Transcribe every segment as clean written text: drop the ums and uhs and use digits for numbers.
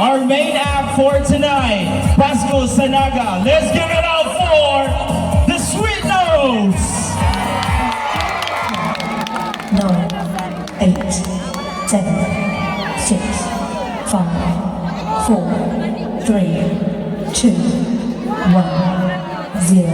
our main act for tonight, Pasco Sanaga. Let's give it up for the Sweet Nose. 9, 8, 7, 6, 5, 4, 3, 2, 1, 0.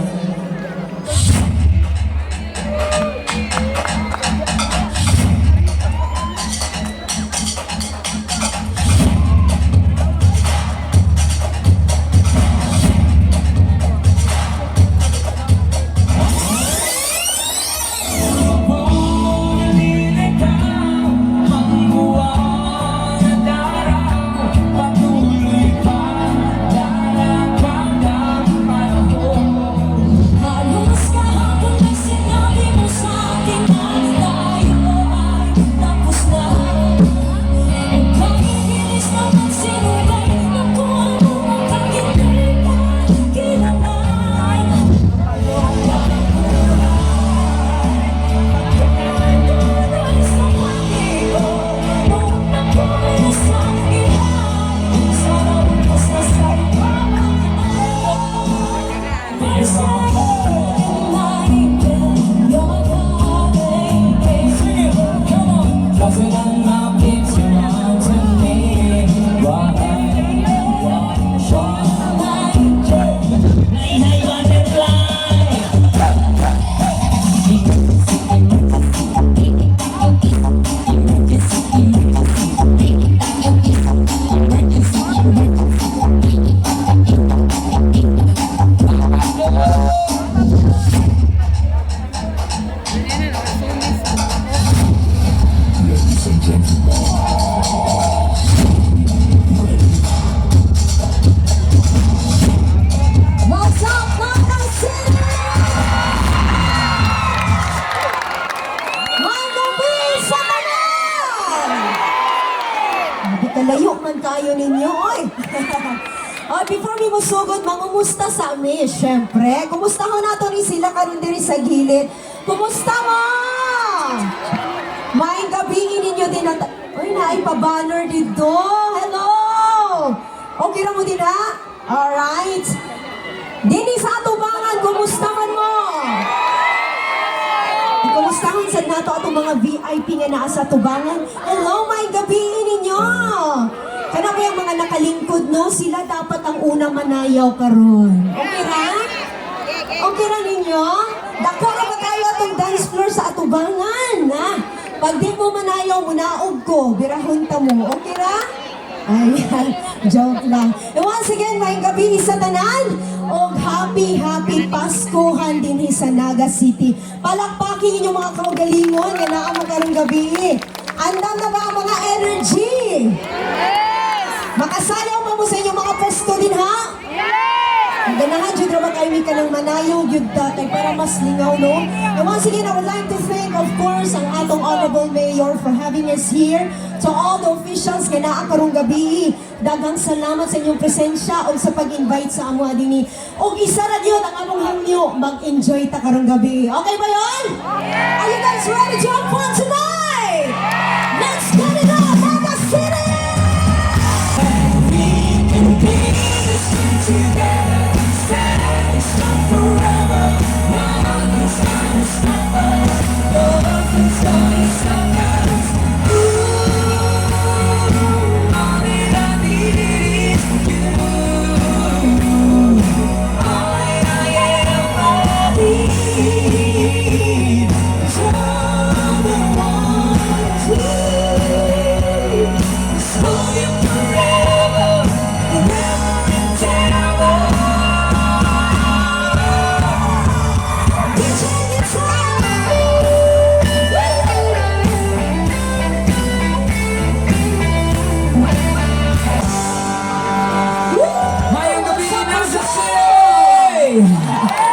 Layo man tayo ninyo, oy! Before we musugod, mangumusta sa amin, syempre. Kumusta ho nato rin sila karon diri sa gilid? Kumusta mo? Maing gabi ninyo din at... Uy, naay pa-banner dito. Hello! Okay ra mo din ha? Alright. Dini sa atubangan, kumusta man mo? Kumustahan sa nato atong mga VIP nga naa sa tubangan. Hello, maing gabi ninyo. Kana ba yung mga nakalingkod, no? Sila dapat ang unang manayaw karon. Okay ra? Okay ra ninyo? Dako ra ba kayo atong dance floor sa atubangan, ha? Pag di mo manayaw, munaog ko. Birahon ta mo. Okay ra? Ayan, joke lang. And once again, maing gabi sa tanan. O happy Paskuhan din sa Naga City. Palakpakin inyong mga kaugalingon nga naa mo karong gabi. Andam na ba ang mga energy? Makasayaw pa mo sa inyong mga pwesto din, ha? Ang ganahan, jud ra ba kayo may kanang manayo, jud kay para mas lingaw, no? And once again, I would like to thank, of course, ang atong Honorable Mayor for having us here. To all the officials nga naa karong gabi, daghang salamat sa inyong presensya o sa pag-invite sa amo dinhi. Og isa ra gyud ang among hangyo, mag-enjoy ta karong gabi. Okay ba 'yon? Are you guys ready to have fun tonight? Let's get it on, Naga City!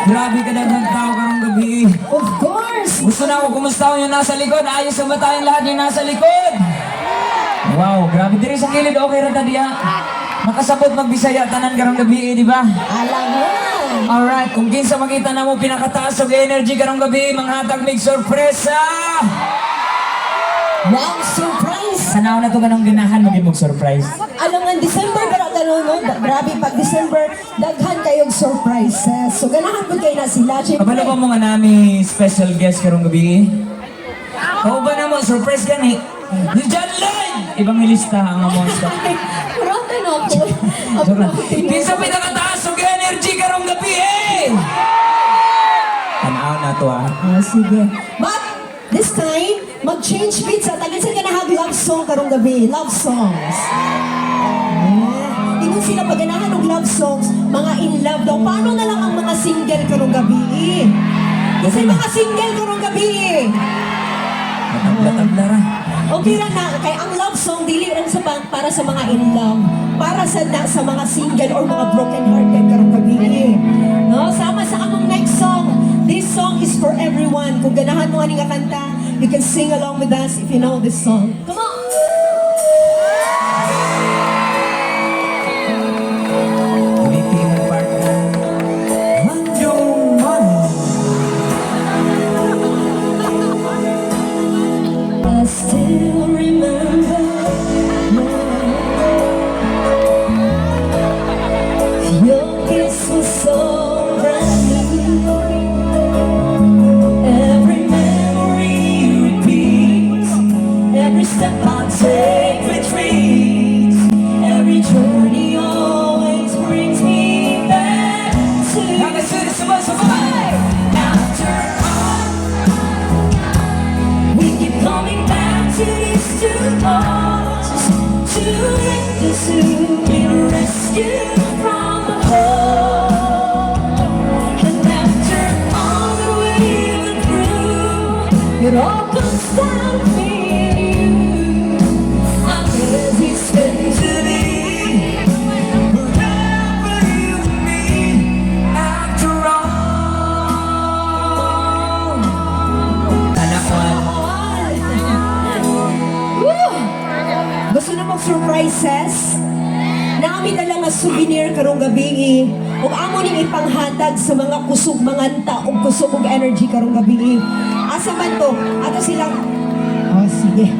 Grabe ka dagang tao karong gabi. Of course! Gusto na ako kumusta yung nasa likod. Ayos na ba tayong lahat yung nasa likod? Wow, grabe. Diri sa kilid, okay ra ta diya. Makasabot magbisaya tanan karong gabi, di ba? Alam mo! Alright, kung kinsa makita na mo pinakataas og energy karong gabi, manghatag mig sorpresa! Wow, surprise! Sanaw na to ganong ganahan maging surprise. Alam nga, December, pero gano'n, no? Grabe, pag December, daghan kayong surprises. So, ganahan ko kayo na sila. Kabalo ba mo nga nami special guest karong gabi? Oo ba na mo, surprise gani? Ni John Lloyd! Ibang ilista ang monster. Marami na ako. Joke lang. Kinsa pinakataas og energy karong gabi eh! Tanaw na to ah. Sige. But, this time, mag-change beats at agad sila na love song karong gabi. Love songs. Ingon sila paganahan ng love songs, mga in love daw. Paano na lang ang mga single karong gabi? Kasi mga single karong gabi. Matabla-tabla ra. Okay lang na, kaya ang love song, dili rin sa para sa mga in love. Para sa mga single or mga broken hearted karong gabi. No? Sama sa among next song. This song is for everyone. Kung ganahan mo nga kanta, you can sing along with us if you know this song. Come on! Ulitin mo part. Handong money. I still remember your kiss was so brand new. Every memory repeats, every step I take retreats, every journey always brings me back to you. After all, we keep coming back to these two hearts, two angels who've been rescued from the cold. And after all that we went through, it all comes down to me and you. I guess it's meant to be. Whatever you need after all. Anak Woo! Gusto na mong surprises? Nami na lang nga souvenir karong gabi ug amo ning ipanghatag sa mga kusog manganta ug kusog og energy karong gabi. Asa man to? Ato silang sige.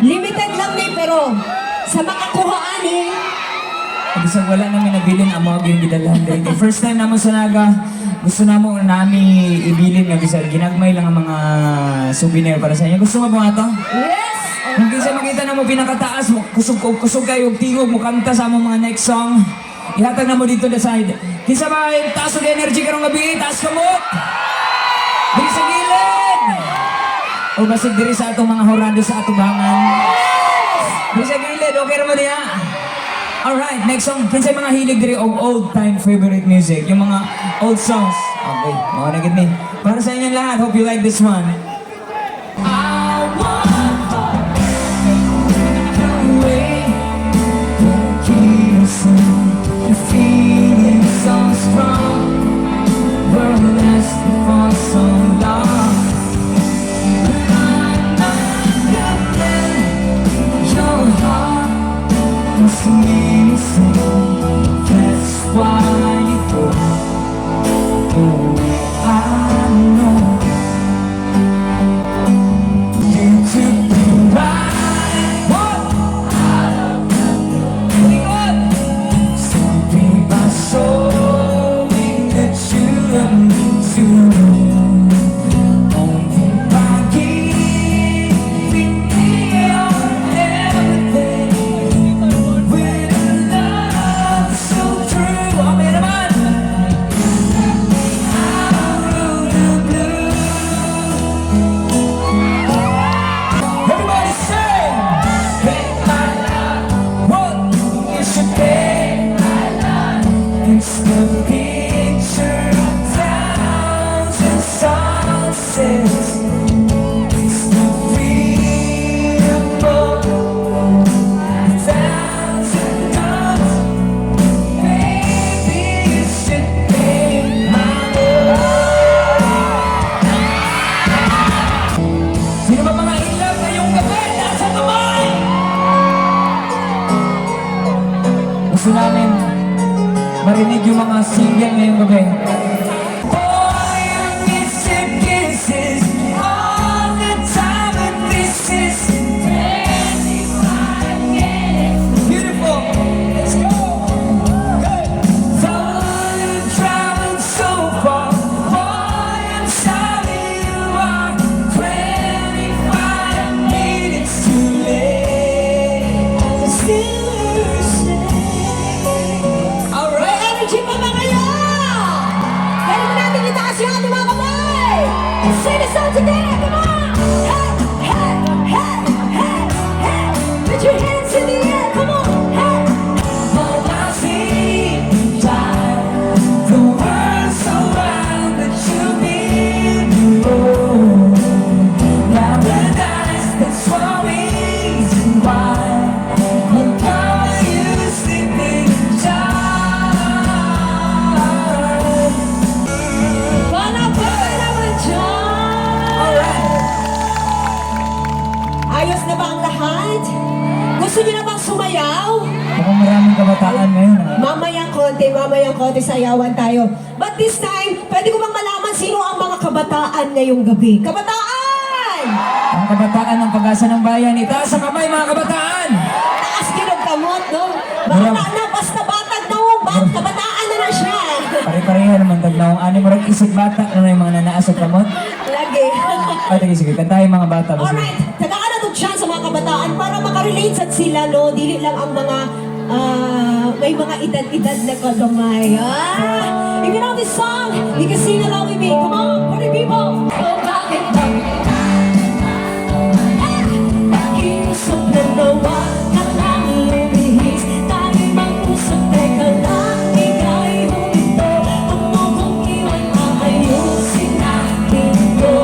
Limited lang ni pero sa makakuha ani Bisag wala namin nabilin amo ang gidalhan dito. First time namo sa Naga, gusto namo nami ibilin nga bisag ginagmay lang ang mga souvenir para sa inyo. Gusto mo ba ato? yes! Kung kinsa makita na mo pinakataas, kusog kayo og tingog mo kanta sa among mga next song. Ihatag na mo dito the side. Kinsa ba taas og energy karong gabi? Taas kamot. Diri sa gilid. O basig diri sa atong mga horado sa atubangan. Diri sa gilid, okay ra mo diha. Alright, next song. Kinsay mga hilig diri og old time favorite music, yung mga old songs. Okay, mga nagid ni. Para sa inyo lahat, hope you like this one. I want the way that you sing, the feeling so strong, we're lasting for so long. Your heart is missing. That's why you go. Oh, I know. You took me right. What? Something by showing that you love me too. Only by giving me your everything. With a love so true. Amen, amen. Out of the blue. Everybody sing. Hey, my love, what you should pay. It's the picture of towns and sunsets. It's the freedom of towns and guns. Maybe you should pay my love. Sino ba mga in love ngayong gabi? Nasa kamay! Gusto namin marinig yung mga single ngayong gabi. Boy, you miss your kisses all the time, and this is Ayos na ba ang lahat? Gusto niyo na bang sumayaw? Mukhang maraming kabataan ngayon. Mamayang konti, sayawan tayo. But this time, pwede ko bang malaman sino ang mga kabataan ngayong gabi? Kabataan! Ang kabataan ng pag-asa ng bayan. Itaas ang kamay mga kabataan! Taas kinagkamot, no? Bata na, basta batag na ho, kabataan na siya. Pare-pareha naman tagnaong ani mo rin isip bata na yung mga nanaas at kamot. Lagi. Ay, sige, kantahin mga bata. Basta. Alright, tagaana to chance sa mga kabataan para makarelate sa sila, no? Dili lang ang mga, may mga edad-edad na kagamay. If you know this song, you can sing along with me. Come on, party people! Oh, bakit ba? Kiusap na nawa na lang lumihis. Tayo mag-usap, teka lang, ika'y humito. Huwag mo kong iwan, aayusin natin to.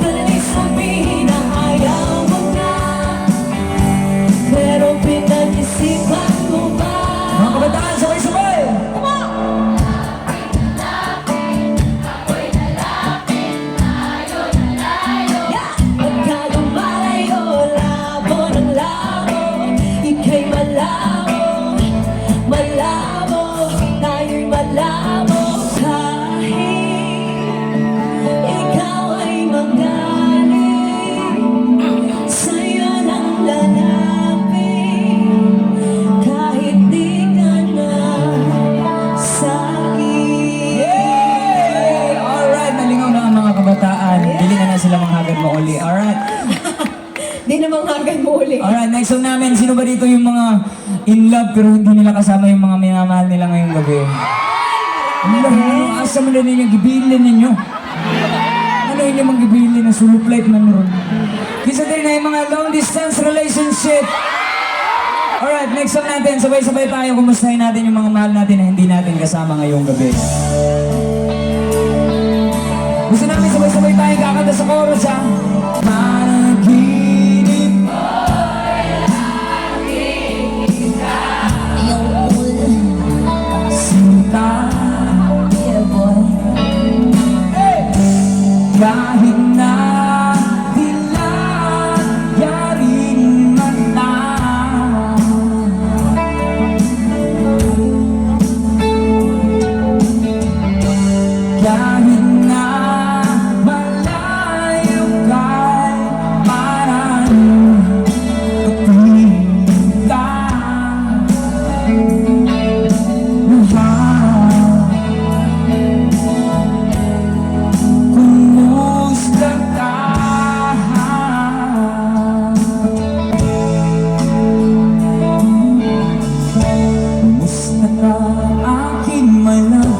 Dali sabihin na ayaw mo na, pero pinag-isipan mo ba? Mga kabataan, sabay-sabay! Come on! Yeah! Magkagong malayo, labo ng labo, ika'y malabo, malabo, tayo'y malabo. Kahit ikaw ay magaling, sa'yo lang lalapit, kahit di ka na sa'kin. Yay! Alright, nalingaw na ang mga kabataan. Dili na sila manghagad mo uli. Alright. Di namang agad mo uli. Alright, next song namin. Sino ba dito yung mga in love pero hindi nila kasama yung mga minamahal nila ngayong gabi? Ano, asa mo na ninyo, gibilin ninyo. Ano yun yung mga gibilin na suluplight man ron? Kisa din na yung mga long distance relationship. Alright, next song natin. Sabay-sabay tayo. Kumustahin natin yung mga mahal natin na hindi natin kasama ngayong gabi. Gusto namin sabay-sabay tayo kakanta sa chorus ha. Panaginip sinta kahit na dilagyarin man lang. Kahit na malayo kay parang itinda. Kumusta ka? Kumusta ka, aking my love?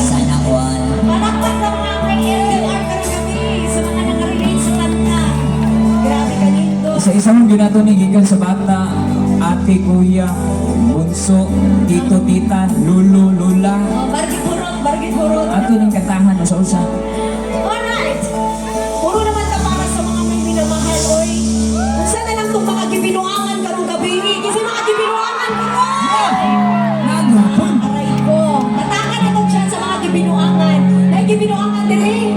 Sana all. Palakpak ng mga LDR kagabi sa mga nakarelate sa kanta. Grabe ka dito. Isa-isa mong ginatunigigan sa bata, ate, kuya, bunso, tito, tita, lulo, lula. Bargit hurot. Ato ning katahan o sa usa. Alright! Puro naman na para sa mga may minamahal, oy. Kung saan na lang itong mga gibinuangan karong gabi. Kasi mga gibinuangan ko, Nagapon. aray ko. Natakan na itong dyan sa mga gibinuangan. Dahil gibinuangan din eh.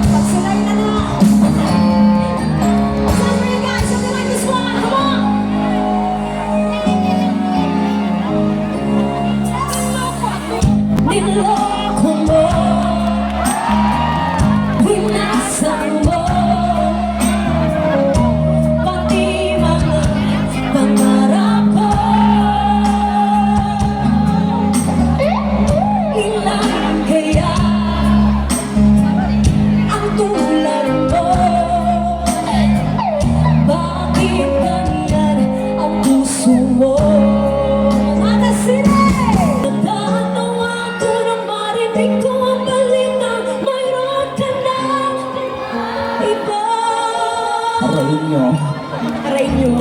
Pagsulay na na. Saan mo yun guys? Something like this one. Come on! Niloko mo, winasan mo, pati mga pangarap ko. Ilan kaya ang tulad mo? Bakit ganyan ang puso mo? Mga sila! Natatawa ko nang marinig ko ang balita. Mayroon ka na iba. Aray nyo. Aray nyo.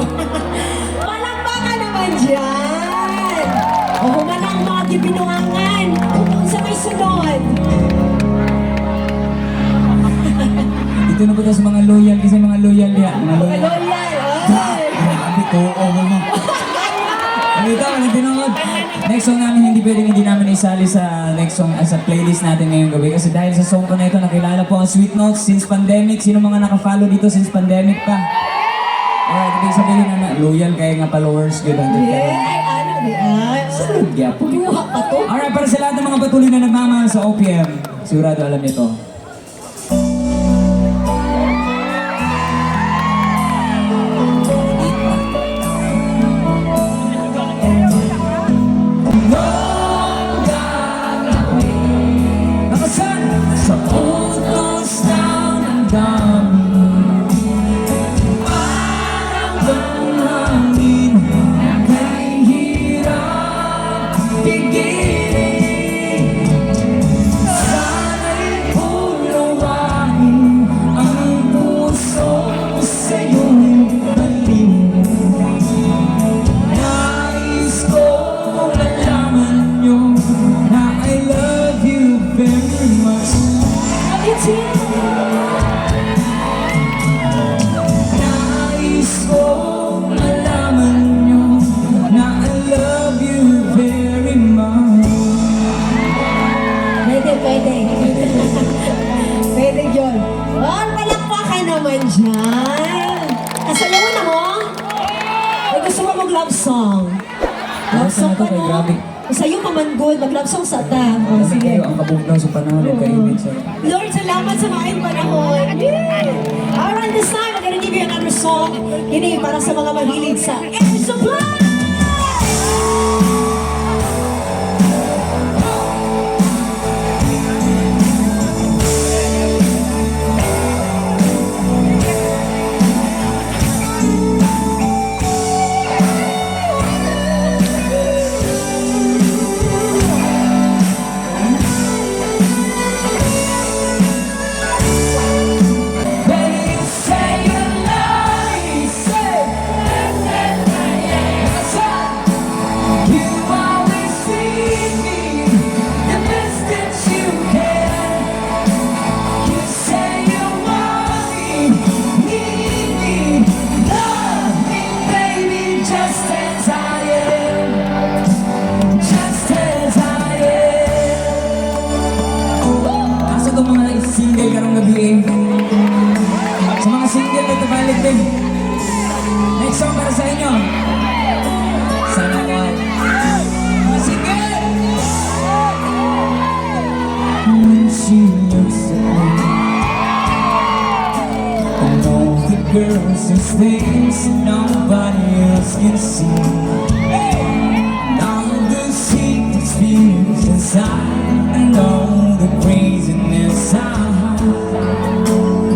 Palakpakan naman dyan. O humalang mga gibinuangan. Kung sa may sunod. Dito na po tayo sa mga loyal kasi mga loyal yan. Mga loyal. Loyal. Ay. Grabe ko, oh mo. Ano ito? Ano tinungod? Next next song namin hindi pwedeng hindi namin isali sa next song sa playlist natin ngayong gabi. Kasi dahil sa song ko na ito, nakilala po ang Sweet Notes since pandemic. Sino mga naka-follow dito since pandemic pa? Alright, ibig sabihin na loyal kayo nga followers. Good on the Ay, ano di ay. Salud po. Buha pa to. Alright, para sa lahat ng mga patuloy na nagmamahal sa OPM, sigurado alam nito. Nakasan sa utos ng dami, parang bang hangin na kay hirap pigilin. Sana'y pulawain ang puso sa iyong baliw. Nais ko malaman niyo na I love you very much. It's you. Nais ko malaman niyo na I love you very much. Pwede, pwede. Pwede yun. Oh, palakpakan naman dyan. Kasayawan na mo? Ay, gusto mo mag-love song? Love song Ano to pa kay no? Grabe? Sa'yo pa man good. Mag-love song sa ta. Oh, Kasi sige. kayo ang kabugnaw sa panahon ng ka-image. Lord, salamat sa mga iyong panahon. Yeah. Alright, this time, I'm gonna give you another song. Ini para sa mga mahilig sa Air Supply! When you say you love me, say you always treat me the best that you can. You say you want me, need me, love me, baby, just as I am, just as I am. Asa itong mga single karong gabi eh? Sa mga single na tabalik din. Next song para sa inyo. Sana all. Mga single! When she looks at me, I know the girl sees things nobody else can see. And all the secrets fears inside, and all the craziness I hide.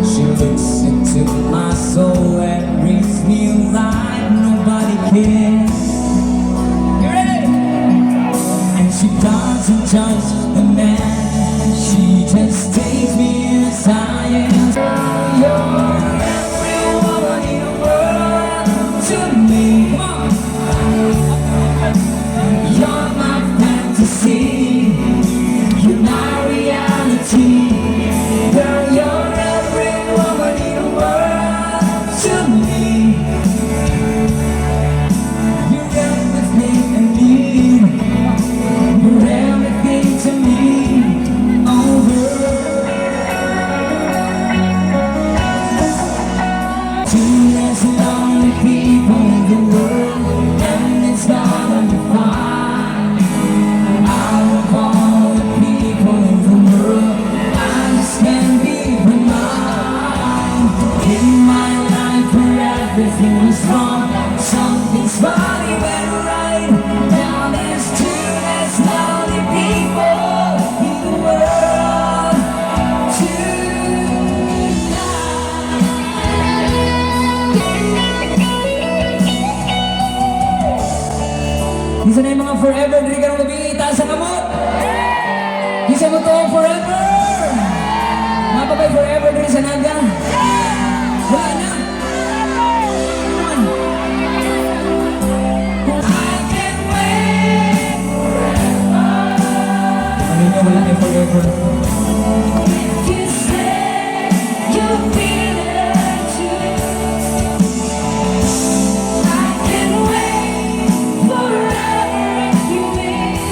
She looks into my soul and reads me like nobody can. You ready? And she doesn't judge the man, she just takes me as I am. You're every woman in the world to me. You're my fantasy, you're my reality. Girl, you're every woman in the world to me. You're everything I need. You're everything to me. To less lonely people in the world, and it's not undefined. Out of all the people in the world, I just can't be mine. In my life where everything was wrong, something's funny went right. Now there's two less lonely people in the world tonight. Isa na yung mga forever, diri ka nung gabi, itaas ang kamot. Isa mo to ang forever. Mga babay forever, diri sa naga. Wala na. Come on. I can wait forever. Ano nyo, wala na yung forever. If you say you feel it too, I can wait forever if you will.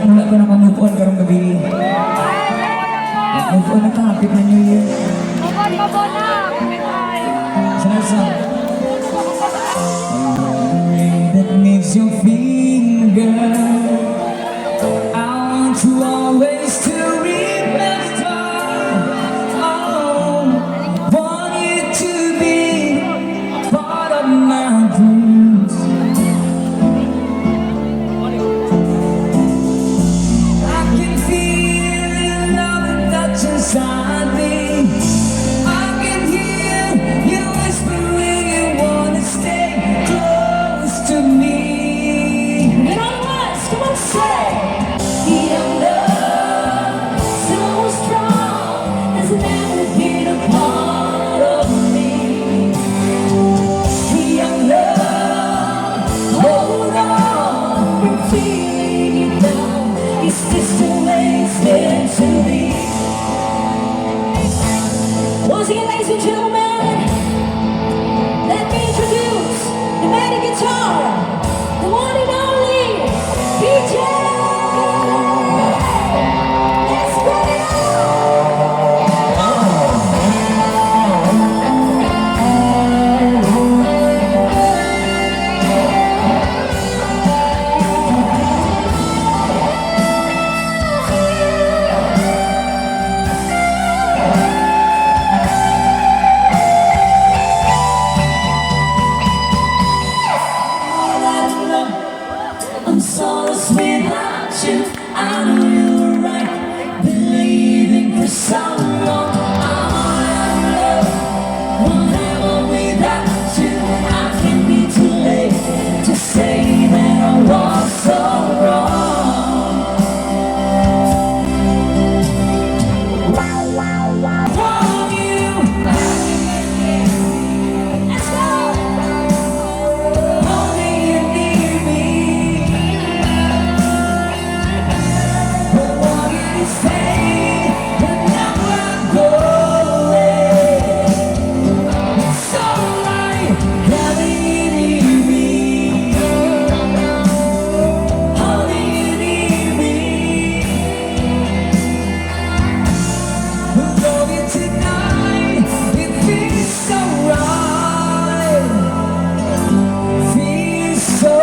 wala ko nakamove on karong gabi. Move on na ta, happy na New Year. Sa that makes your finger. I want you always to remember. Oh, want you to be part of my dreams. I can feel your love touch inside me. I can hear you whispering you wanna stay close to me. You know what? Come on, say. Your love so strong has never been a part of me. Your love, hold on, we're feeling it now. Is this the way it's meant to be? Once again, ladies and gentlemen, let me introduce the man in guitar, the one and only DJ. Let's get it I'm so lost without you. I know you were right, believing for so long. I'm all in love, whatever without you. I can be too late to say that I was so wrong. Want you. Let's go. Only you need me. But what you say, but now I'm going. It's alright, having you need me. Only you need me. Love you tonight, it feels so right. Feels so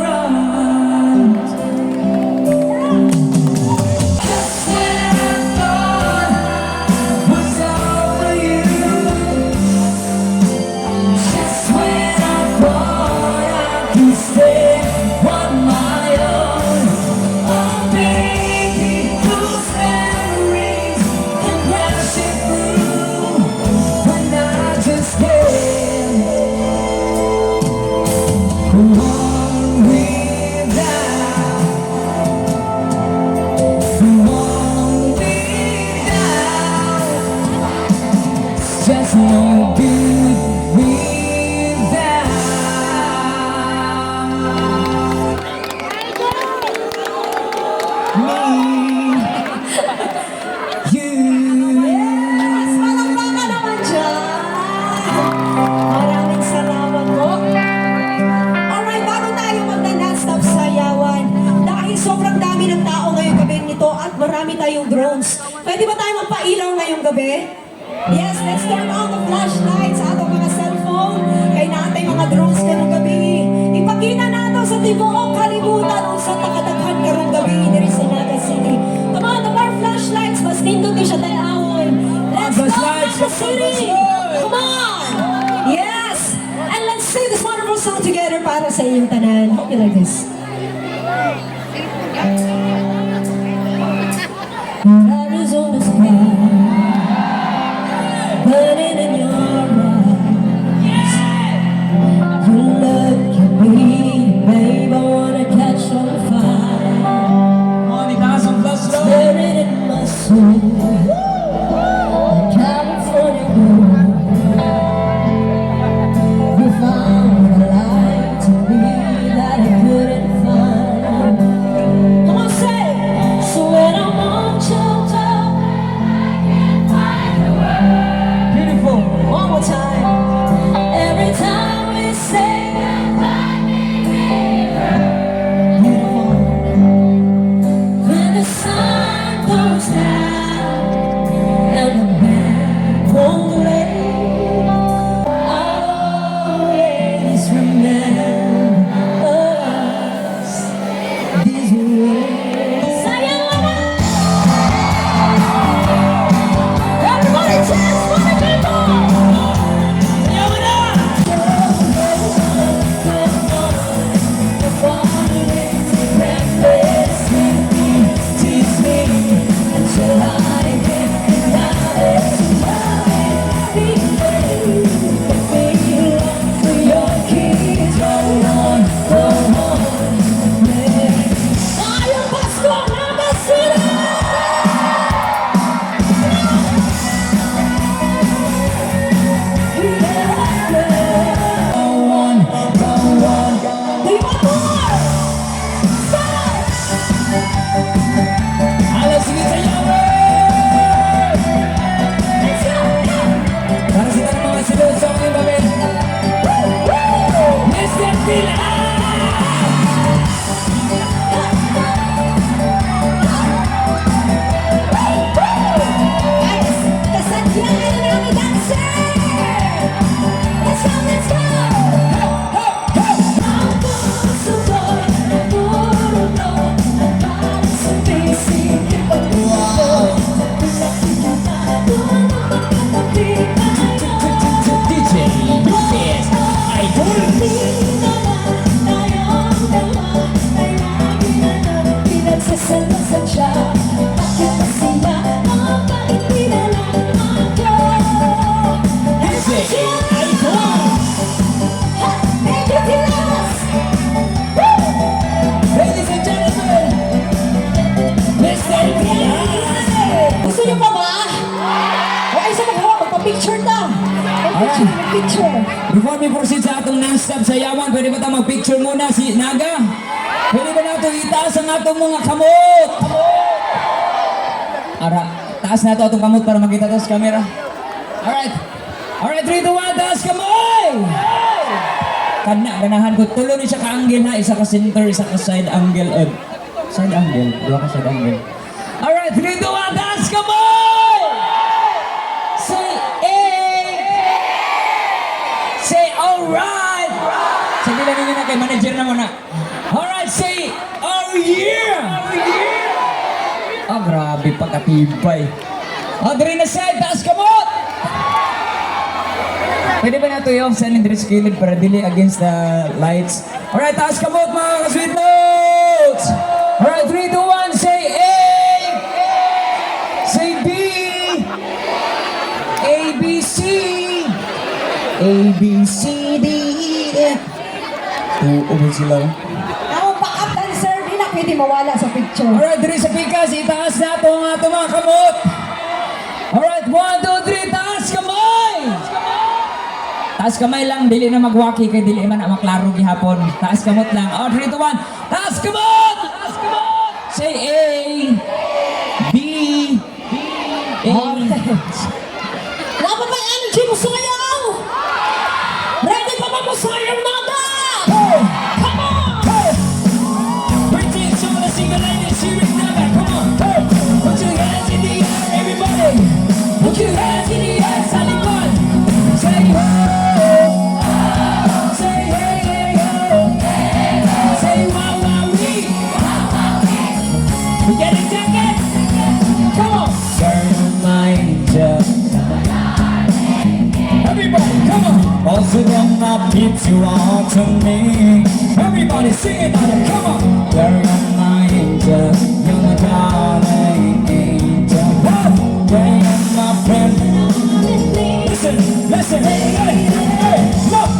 right. Just when I thought was over you, just when I thought I could stay on my own. Oh baby, those memories can crash it through when I just can't go on without. Just no good without me, you. Yes, palakpakan naman dyan. Maraming salamat po. Alright, bago tayo magna-non-stop sayawan, dahil sobrang dami ng tao ngayong gabi nito at marami tayong drones, pwede ba tayo magpailaw ngayong gabi? Yes, let's turn on the flashlights sa atong mga cellphone. Kay natay mga drones karong gabi. Ipakita nato sa tibuok kalibutan kung saan nakadaghan karong gabi diri sa Naga City. Come on, the more flashlights, mas nindot ni siya tayo-awon. Let's go, Naga City! Come on! Yes! And let's sing this wonderful song together para sa inyong tanan. Hope you like this. Arizona sky, burning in your eyes. You look at me, babe, I wanna catch on fire. Money, taas ang flash low. Burning in my soul, California gold. You found a light to me that I couldn't find. Come on, say. So when I'm on your picture. Before we proceed sa atong non-stop sayawan, pwede ba tayo mag-picture muna si Naga? Pwede ba nato itaas ang atong mga kamot? Ara, taas na ito atong kamot para makita ito sa camera. Alright. Alright, 3, 2, 1, taas kamay! Ganahan ko. Tulo ni siya ka-angle ha. Isa ka center, isa ka side angle. Side angle. Dua ka side angle. Alright, 3, 2, 1, taas kamay! Say A! Say alright! Sige lang ninyo na kay manager na muna. Alright, say oh yeah! Ah, grabe pagkatibay. Andre na side, taas kamot! Pwede ba nato yung cylindrical kilid para dili against the lights? Alright, taas kamot mga ka-sweet notes! Alright, 3, 2, 1, say A! Say B! A, B, C! A, B, C, D, E, F. Tuubod sila. Ang backup dancer, di na pwede mawala sa picture. Alright, diri sa pikas, itaas na ito ang ato mga kamot. Alright, 1, 2, 3, taas kamay! Taas kamay lang, dili na magwaki kay dili man na maklaro gihapon. Taas kamot lang. Oh, 3, 2, 1. Taas kamot! Taas kamot! Say A, B, A. Dapat may energy mo sayaw! Ready pa ba mo sayaw, Naga? Come on! Pretty so let's sing the ladies, here is Naga. Come on! Put your hands in the air, everybody! Put your hands in the air, sa likod! Say ho! Say hey, hey, ho! Say wow, wow, wee! We get it, jacket? Come on! Turn your mind up. Everybody, come on! Also gonna beat you on to me. Everybody sing it out, come on! Turn your mind up. You're my darling angel. Whoa! You're my friend. Listen, listen, hey, hey, hey, look!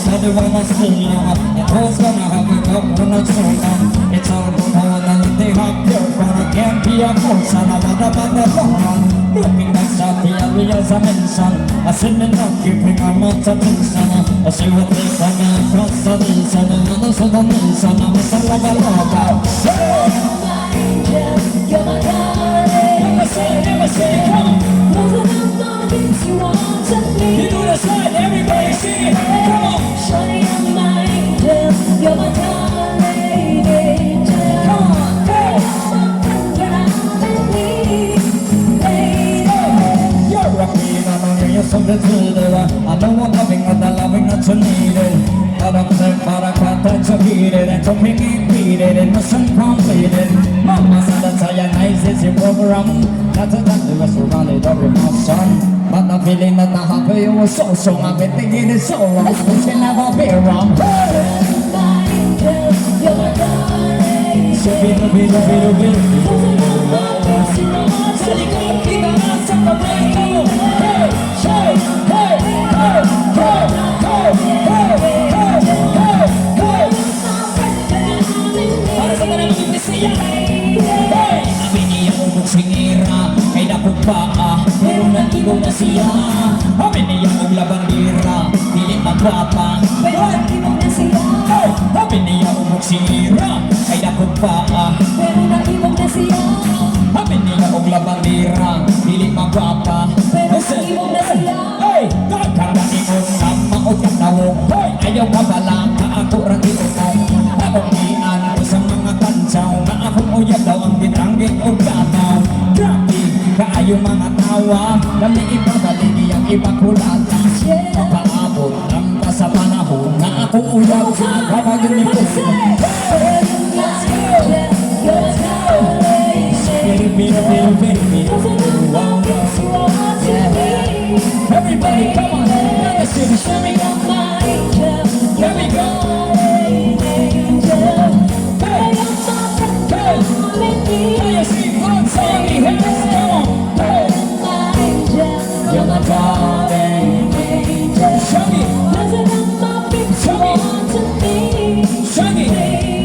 Everyone wants to know. It was gonna have it up when I told them. It's all about how they have their fun. I can't be a force, and I'm not a fun. Looking at the areas I mentioned, I send it up, keeping a lot of attention. I see what they come across the reason, and others of the nation. I'm a love. You're my darling. Never say, come on! You do the slide, everybody sing it, come on! Shawty, you're my angel. You're my darling angel. Come on, hey! You're a queen, I know you're something to do. I know I'm loving what the loving that you needed. But I'm saying, but I can't touch you heated. And to make it beated, and mission completed. Mama said that's how you nice is your program. That's a time the rest around it every month, son. But the feeling that I have for you was so strong. I've been thinking it's so wrong. This can never be wrong. You're my darling. So pero nandito na siya. Amin niya ang labandira, pilit magwapa. Pero nandito na siya. Amin niya ang magsira, ay dakot pa. Pero naiwag na siya. Amin niya ang labandira, pilit magwapa. Pero naiwag na siya. Hey, kakarating mo sa maot ka tawong. Hey, ayaw ka pala, kaako rang iunong. Akong iyan ko sa mga kantsaw, na akong uyab daw ang bitanggit o gataw. Grabe, kaayo mga tawa, dami ibabalik iyang ibakulata. Papaabot lang pa sa panahon, na ako uyab ka kapag ganito. Everybody come on, let's do the shimmy. Here we go. Hey, hey, can you see what's on the hands? Come on. Hey, you're my darling angel. Show me, show me, show me.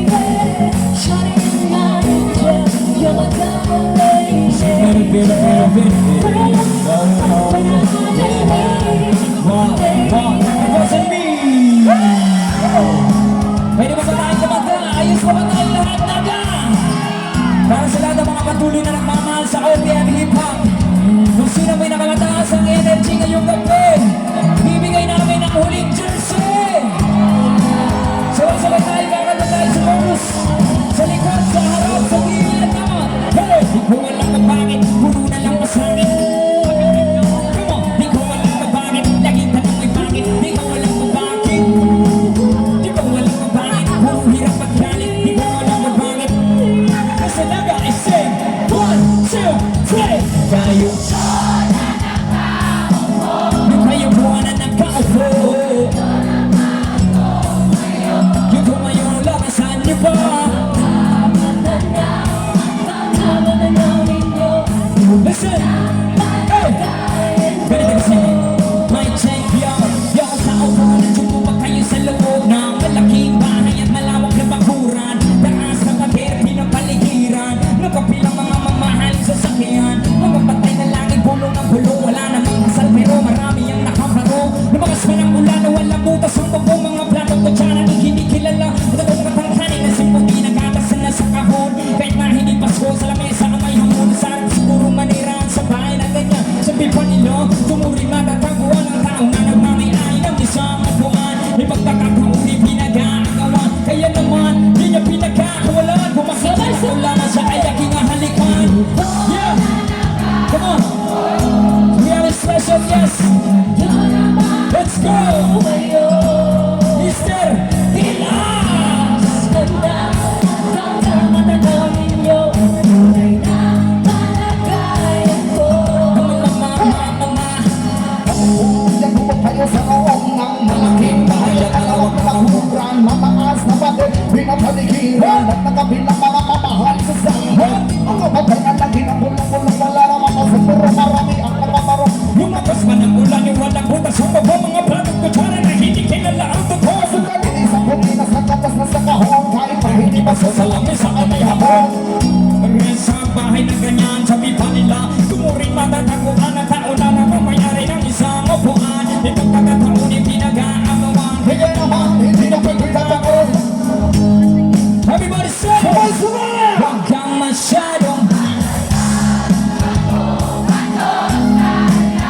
na paligiran at nakabilang mga mamahal sa sahod. Mga bagay na lagi ng bulong-bulong wala naman masupuro, marami ang nakamarong. Lumakas man ang ulan, yung walang butas sa baba, mga batang kutsara na hindi kilala ang totoo. Sugaling isang pumina sa katas na sa kahon, kahit pa hindi masasalamin sa kamay hapon. Sa bahay na ganyan, sabi pa nila tumuring matatakuan na tao na namamayari ng isang upuan. Itong pagkataon ay pinag-aamawan. Kaya naman, hindi na pwede tatakon. Everybody say, Sabay-sabay! huwag kang masyadong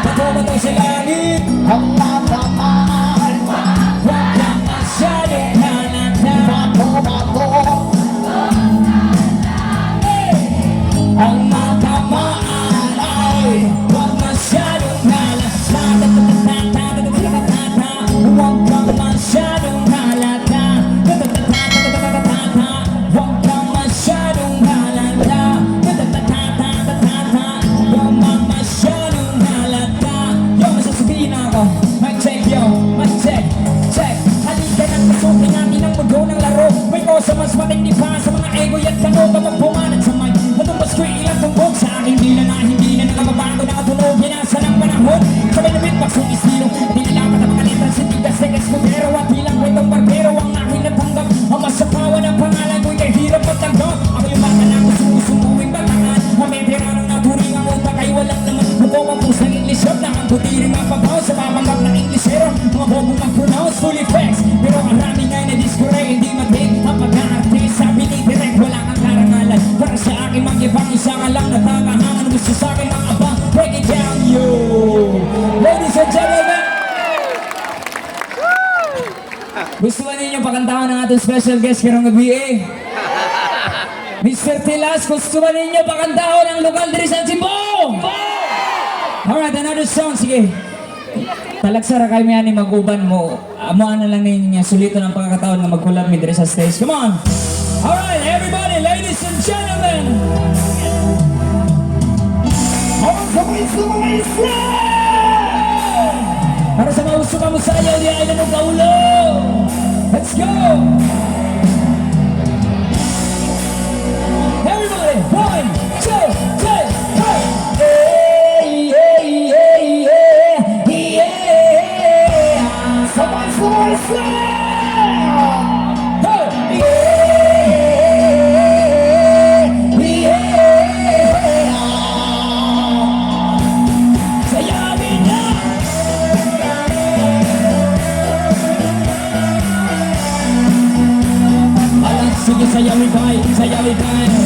bato-bato sa langit. Ang matamaan, Huwag kang masyadong halata. bato-bato. Ang matamaan ay huwag masyadong halata. Huwag kang masyadong halata. Huwag kang masyadong halata. Huwag kang masyadong halata. Yo, masasabihin ako. Mic check, yo. Mic check. Check. Halika ng pasukin natin ang mundo ng laro. May kosa mas matindi pa sa mga ego at kano kapag pumanat sa mic. Natumbas ko ilang tumbog sa aking dila na hindi na nakababago nakatunog. Hinasa ng panahon. Sabay na beatbox yung estilo. Dinilapat ang mga letras hindi kasi eskudero at bilang kwentong barbero ang aking natanggap. Ang masapawa ng pangalan ko'y kahirap magtanggap. Ako yung bata na gusto-gustong bataan. Ang may piranong naturing ang utak ay walang naman. Bukong ang pusang English shop na ang putiring mapabaw sa mamanggap ng Englishero. Mga bobong mag-pronounce full effects. Pero ang rami nga'y na-discourage hindi matig. Ang pagka-artist sabi ni direct wala kang karangalan. Para sa akin mag-ibang isa ka lang natagahangan. Gusto sa akin ang abang. Break it down, yo! Ladies and gentlemen! Gusto ba ninyo pakantahan ng ating special guest karong gabi eh? Mr. Tilas, gusto ba ninyo pakantahan ang lokal diri sa Cebu? Alright, another song, sige. Talagsara kayo may ani mag-uban mo. Amuan na lang ninyo sulito ng pagkakataon na mag-collab mi diri sa stage. Come on! Alright, everybody, ladies and gentlemen! Ang sabay-sabay sa Para sa mga gusto ka mo sayaw, di ay nanong kaulo! Let's go! Everybody, 1, 2, 3, go! Hey, hey, hey, yeah, yeah! sabay-sabay sa Hey, yeah, yeah! Sayawin na! Sige, sayawin tayo, sayawin tayo.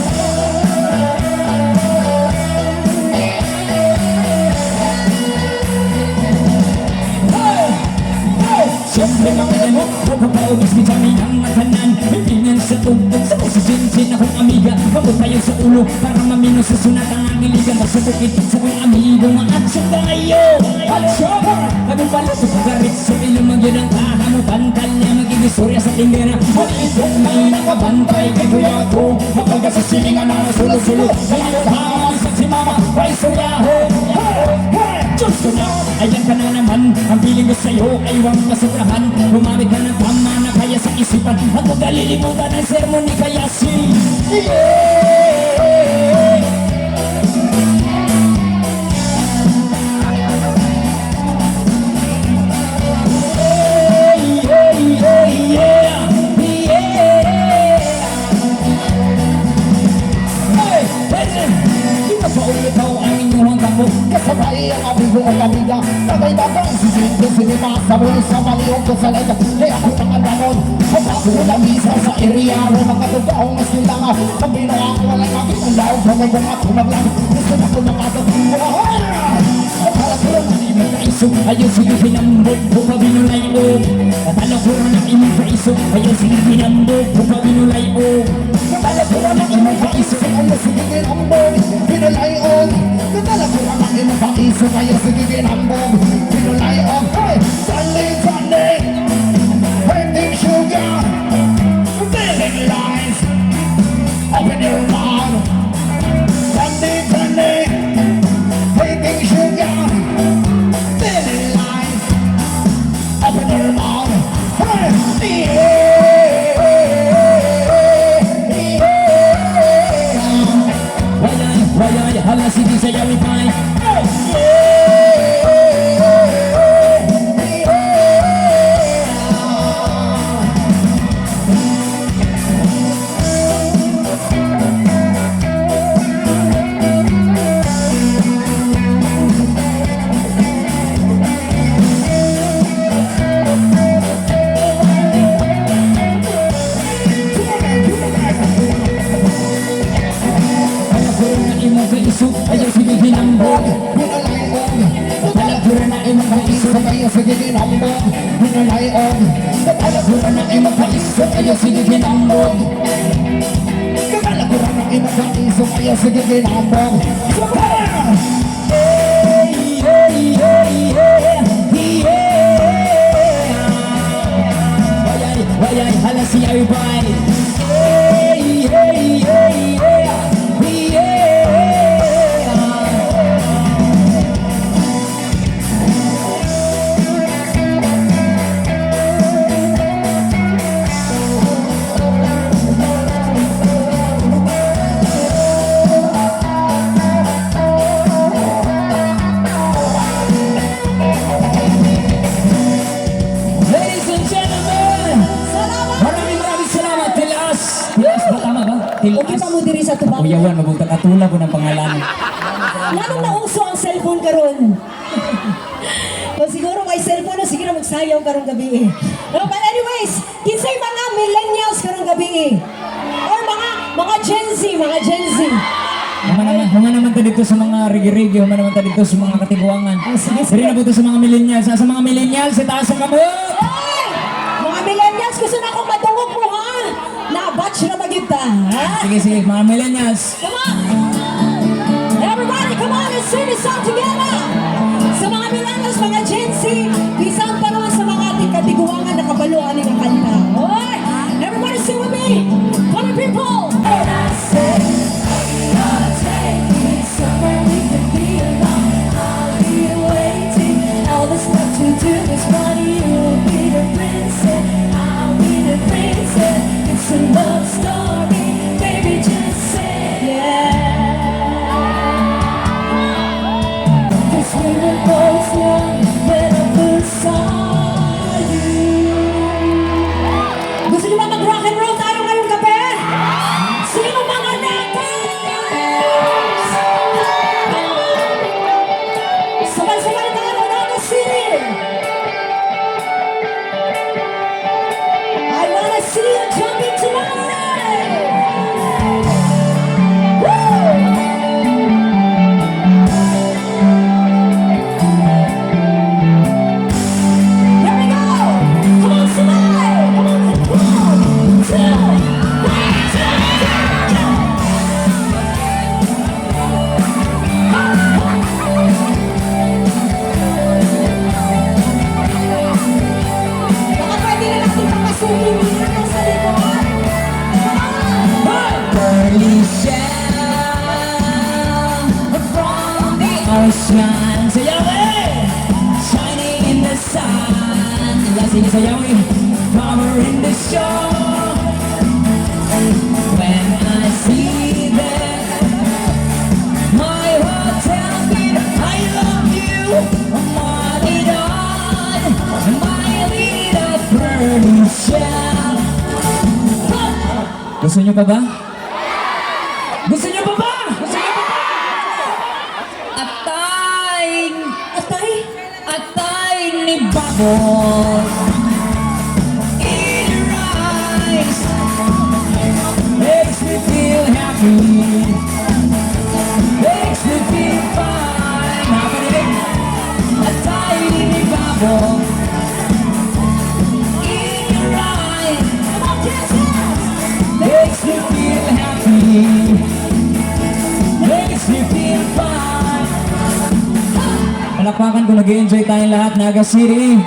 Siyempre mga ganun, pagpapaubos ni Jami ang matanan. Pipingan sa tugtog, sa kusisinsin akong amiga. Pagod tayo sa ulo, para mamino sa sunat ang agiligan. Masubukit sa kong amigo, mga aksyon tayo. Aksyon! Kagong pala sa pagarit, sa ilong magyun ang kahamo. Pantal niya mag-igistorya sa tingera. At itong may nakabantay kay kuya ko. Mapagka sa silingan na sulo-sulo. Kaya nabahan sa si mama, may suryaho. Diyos ko na, ayan ka na naman. Ang piling ko sa'yo ay huwag masobrahan. Lumamit ka ng tama na kaya sa isipan. At huwag kalilimutan ang sermon ni Kayasi. Yeah! Kasabay ang amigo at amiga Sabay batang sisinto sinima Sabay sa maliog ko sa lega Kaya ako nangandanon Kapag wala misa sa area May mga totoong mas nilanga Ang binawa ko walang aking ulaw Kamay kong ako naglang Gusto na ko nakatag Mga hara Akala ko lang hindi magkaiso Ayaw sige pinambog Buka binulay o Akala ko lang ang imong kaiso Ayaw sige pinambog Buka binulay o Akala ko lang ang imong kaiso Ayaw sige pinambog Binulay o Akala ko lang ang imong kaiso Ayaw sige pinambog Binulay o Hey! Sunday, Sunday Painting sugar Telling lies Open your mouth Sunday, Sunday Painting sugar Telling lies Open your mouth Hey! Yeah! sayaw ipay. Imong kaisog, ayaw sige hinambog. Palagura na imong kaisog, ayaw sige hinambog. Hinalayon, palagura na imong kaisog, ayaw sige hinambog. Palagura na imong kaisog, ayaw sige hinambog. Hey, hey, hey, hey, yeah. Wayay, hala si everybody. Hey, hey, hey, yeah. Ladies and gentlemen, maraming salamat. Tilas ba? Tama ba? Okay pa mo diri sa tubangan. Uyawan, mabuta katula ko ng pangalan. Lalong nauso ang cellphone karon. Kung siguro may cellphone na, sige na magsayaw karong gabi eh. No, but anyways, kinsay mga millennials karong gabi eh. Or mga Gen Z, mga Gen Z. Huma naman ta dito sa mga rigi-rigi, huma naman ta dito sa mga katiguangan. Sige, sige. Diri na po to sa mga millennials. Sa mga millennials, itaas ang kamot! Ay! Mga millennials, gusto na akong madungog mo ha. Na-batch na ba kita, ha? Sige, mga millennials. Come on! Everybody, come on and sing this song together! Sa mga millennials, mga Gen Z, isang pa naman sa mga ating katiguangan na kabaluan ng kanta. Alright! Everybody sing with me! Come on, people! And I say, take me somewhere we can be alone. I'll be waiting. All that's left to do is run. You'll be the princess. I'll be the princess. It's a love story. Baby, just say yeah. 'Cause we were both young when I first saw you. Gusto niyo ba mag-rock and roll tayo ngayong gabi? Sino mga nakers? Sabay-sabay tayo Naga City! I wanna see you jumping tonight! Woo! Here we go! Come on, somebody! Come on, 1, 2, 3. Baka pwede na natin papasukin dito sa likod. Come on! Perlicia from the ocean. Sayawin! Shining in the sun. Sige, sayawin. Power in the show. When I see them, my heart tells me that I love you. Malidon, my little Perlicia. Gusto niyo pa ba? Gusto niyo pa ba? Gusto niyo pa ba? Atay ni Babon. In your eyes makes me feel happy. Makes me feel fine. Nakapanilig? Atay ni Babon. In your eyes, come on, dance, dance. Makes me feel happy. Makes me feel fine. Palakpakan kung nag-i-enjoy tayong lahat, Naga City.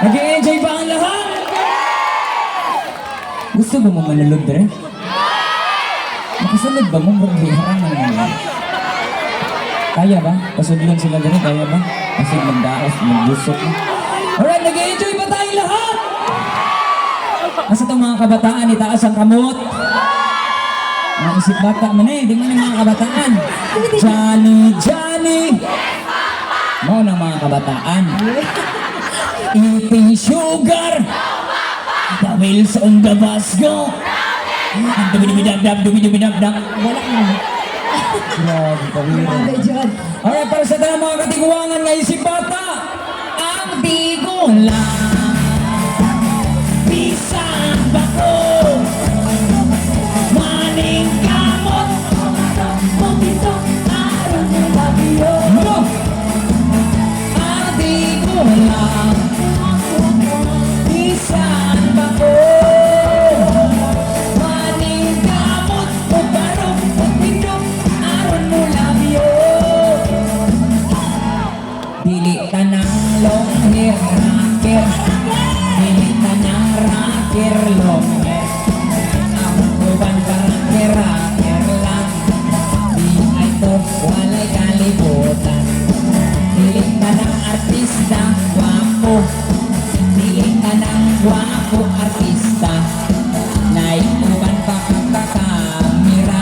Nag-i-enjoy ba ang lahat? Gusto mo mo manulog, Dre? Makasunod ba mo? Harang naman. Kaya ba? Pasudlon sila Dre, kaya ba? Kasi magdaos, magbusok. Alright, nag-i-enjoy ba tayong lahat? Nasa itong mga kabataan, itaas ang kamot. Mga isip bata man eh, di man yung mga kabataan. Johnny, Johnny! Mo ng mga kabataan. Eating sugar! The wheels on the bus go! Dubidubidabdab. Wala na. Grabe, kawin. Grabe, John. Alright, para sa tanong mga katiguangan ngayon si Bata, ang tigulang. Pisang bako, maning kamot, pumito, araw ng labiyo. No! Ang tigulang, pisang bako, maning kamot, pumito, araw ng labiyo. Dili ka ng long hair rocker, dili ka ng rocker long hair. Ang uban ka rocker lang, di ay to walay kalibutan. Dili ka ng artista, wapo, dili ka ng wapo artista. Naiuban pa kang kakamera,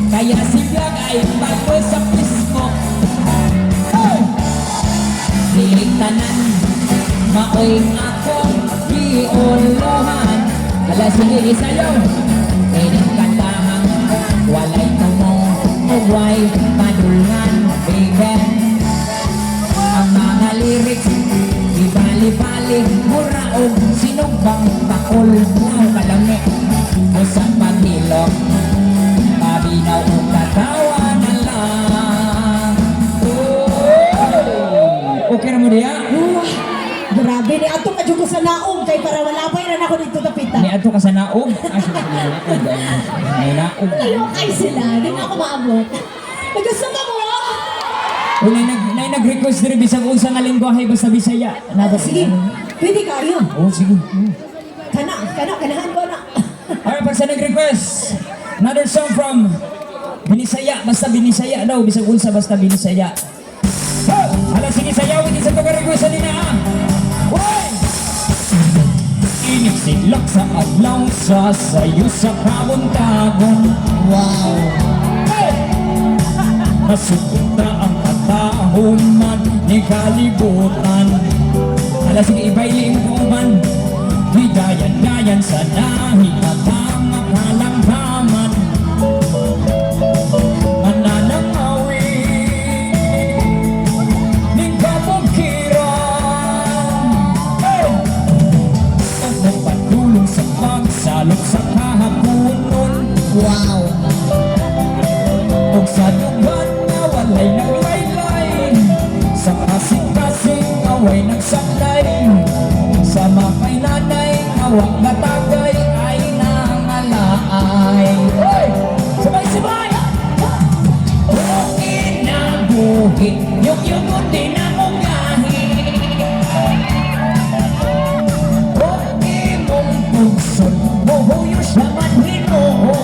kaya si vlog ay bago sa Facebook. Tanan, maoy ako, iuluhan. Kala sige isayaw, piling kantahang, walay tumong, ugway, padulngan, baby. Ang mga lyrics, ibali-bali, muraog, sinugbang bakol, naw kalami, usang paghilok, pabinaw o katawa na lang. Okay na mo diya? Grabe, ni ato ka ko sa naong kay para wala pa yun ako dito tapita. Ni ato ka sa naog. May naog. Ayaw kay sila, di na ako maabot. Nagkasama mo? O nag-request din bisag unsa nga lingwahe basta Bisaya. Sige, pwede kayo. Oh, sige. Kanahan ko na. Alright, pag sa nag-request, another song from Binisaya, basta Binisaya daw, bisag unsa basta Binisaya. Hala, sige, sayawin din sa pag-request din na. Uy! Inisilak sa adlaw sa sayo sa kabuntagon. Wow! Hey! Masukunta ang katahuman ni kalibutan. Hala, sige, ibayling kuman. Hidayan-dayan sa nahimatang kalamdaman. Salok sa kahapunon. Wow! Og sa dugan na walay naglaylay, sa kasing-kasing away nagsaklay, sa mapay nanay awak na tagay ay nangalaay. Hey! Sabay-sabay! Kung inabuhi yung yugot din ang ugahi, kung imong pugsod buhuyo siya manhinoon.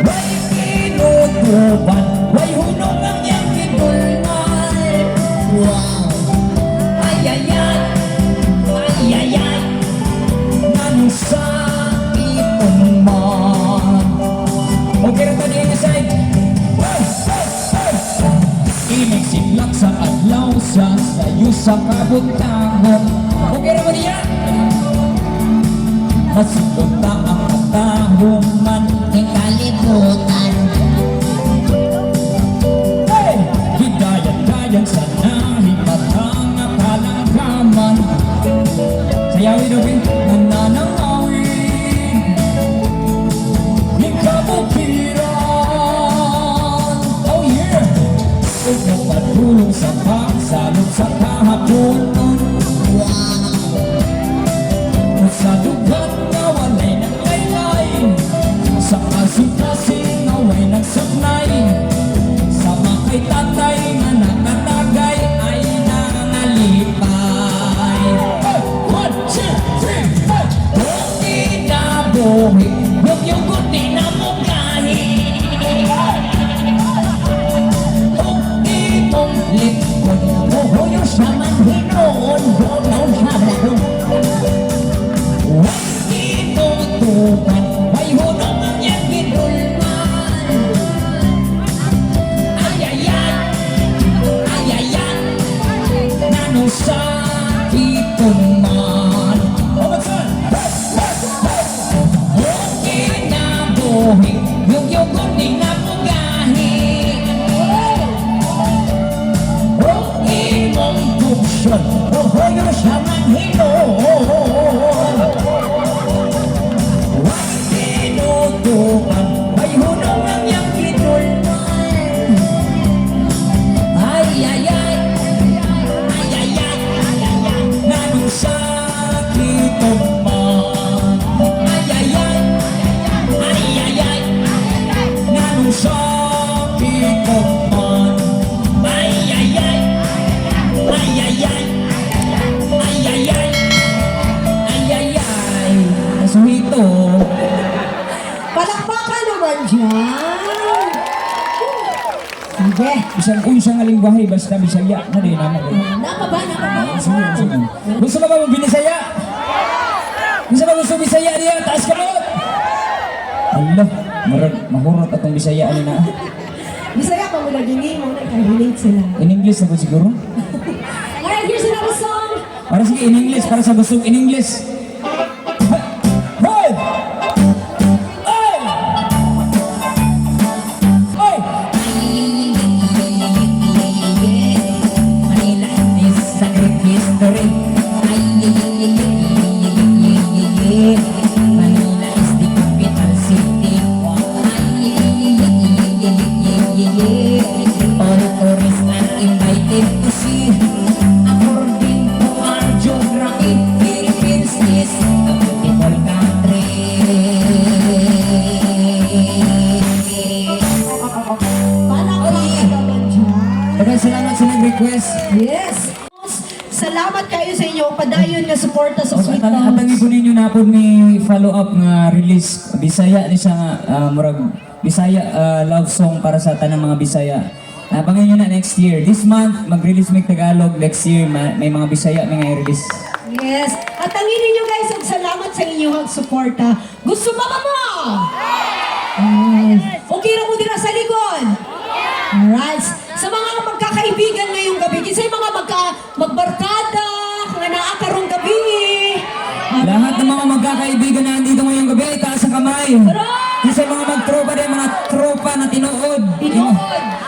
May kinutuban, may hunong ang iyang kitulman. Wow! Ayayan, ayayan, nang sa itong man. Okay na tayo yung side. Inigsiplak sa adlaw sa sayo sa kabuntagon. Okay na mo niya? Masulunta ang katahuman ng kalibutan. Hey! Hidayan-dayan sa nahimatang kalamdaman. Sayawin awin, nananangawin ng kabukiran. Oh yeah! Huwag na patulong sa pagsalog sa kahapunan. Sa dugat na walay naglaylay, sa kasing-kasing away nagsaklay, sa makay tatay nga nakatagay ay nangalipay. Hey! 1, 2, 3, hey! Kung inabuhi yung yugot din na mugahi, kung imong likod buhuyo siya manhinoon. Doon siya bladong. Huwag inutupan naman dyan. Sige. Bisan unsa nga lingwahe basta Bisaya na din namo. Napa ba? Sige, sige. Gusto mo ba mo binisaya? Gusto ba gusto Bisaya niya? Taas ka mo! Allah, marag mahurot atong Bisaya ani na. Bisaya pa mo na dingin mo na relate sila. In English na ba siguro? Alright, here's another song. Para sige in English, para sa gusto in English. Hey! Hey! Hey! Manila is a great history. Manila is the capital city. All tourists are invited to see. According to our geography, Philippines is a beautiful country. Palakpakan naman dyan. Daghang salamat sa nag-request. Yes. Salamat kayo sa inyo. Padayon nga suporta sa Sweet Atangi Talks. po ninyo na po may follow-up nga release. Bisaya ni siya nga, murag Bisaya love song para sa tanang mga Bisaya. Abangan nyo na next year. This month, mag-release may Tagalog. Next year, may mga Bisaya may nga i-release. Yes. At tangin ninyo guys, ang salamat sa inyong suporta. Gusto ba mo? Yes. Okay na mo dira sa likod? Alright. Sa mga magkakaibigan ngayong gabi, kasi mga magbarkada, nga naakarong gabi. Lahat ng mga magkakaibigan na andito ngayong gabi, taas ang kamay. Kasi mga magtropa din, mga tropa na tinuod. Tinuod.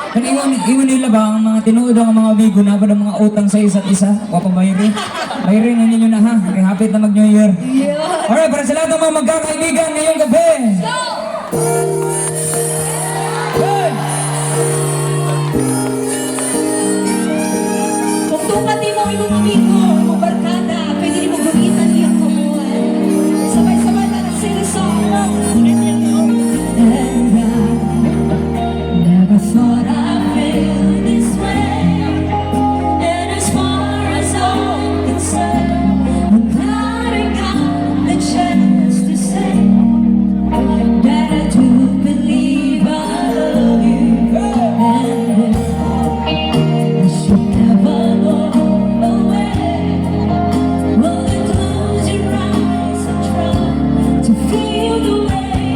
Kung iwan nila ba, ang mga tinuod ang mga amigo na ba ng mga utang sa isa't isa? Wapa bayri. Bayri na ninyo na ha. Kaya hapit na mag-New Year. Yeah. Alright, para sa lahat ng mga magkakaibigan ngayong gabi. Good! Kung tukati mo imong amigo, imong barkada, pwede ni mo gumitan iyang kamuhan. Sabay-sabay na sing the song. And I never thought I'd feel this way. And as far as I'm concerned, I'm glad I got the chance to say that I do believe I love you. And I should never go away. Will you close your eyes and try to feel the way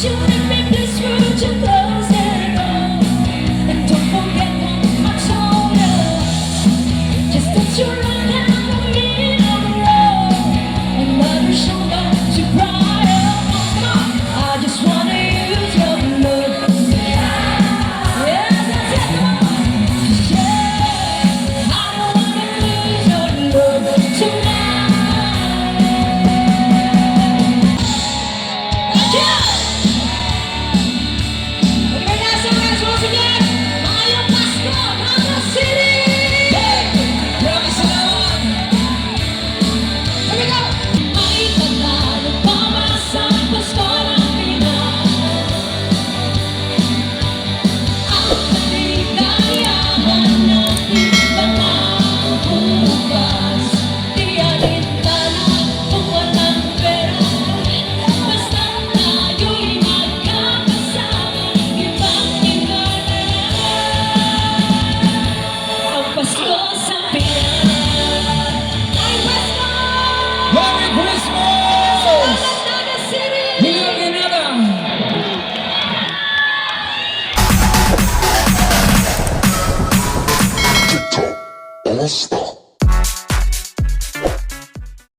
Shouldn't make this world too close and go. And don't forget one much older. Just put your right hand on me on the road. Another shoulder to cry on. I just wanna use your love. Yes, that's it. Yeah, I don't wanna lose your love tonight. Yeah. Pasko sa Pinas. Ay, Pasko! Merry Christmas! Naga City! Hilang Inada! All star.